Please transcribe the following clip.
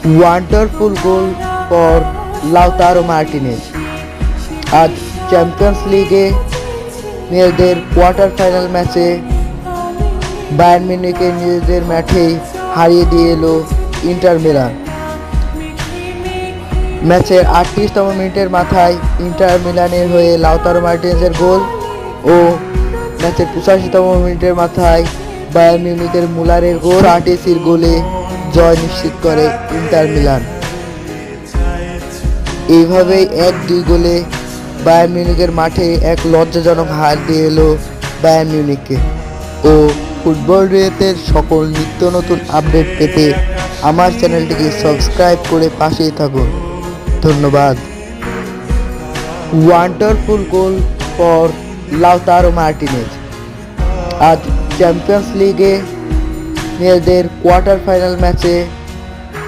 Wonderful goal for Lautaro Martinez. আজ champions লিগে মেয়েদের কোয়ার্টার ফাইনাল ম্যাচে বায়ার্ন মিউনিখকে নিজেদের মাঠেই হারিয়ে দিয়ে এলো ইন্টার মিলান। ম্যাচের ৩৮তম মিনিটের মাথায় ইন্টার মিলানের হয়ে লাউতারো মার্টিনেজের গোল ও ম্যাচের ৮৫তম মিনিটের মাথায় বায়ার্ন মিউনিখের মুলারের গোল আর্টেসির গোলে জয় নিশ্চিত করে ইন্টার মিলান। এইভাবেই ১-২ গোলে বায়ার্ন মিউনিখের মাঠে এক লজ্জাজনক হার দিয়ে এলো বায়ার্ন মিউনিখকে। ও ফুটবল রিলেটেড সকল নিত্য নতুন আপডেট পেতে আমার চ্যানেলটিকে সাবস্ক্রাইব করে পাশেই থাকুন। ধন্যবাদ। Wonderful goal for Lautaro Martinez. আজ চ্যাম্পিয়ন্স লিগে মেয়েদের কোয়ার্টার ফাইনাল ম্যাচে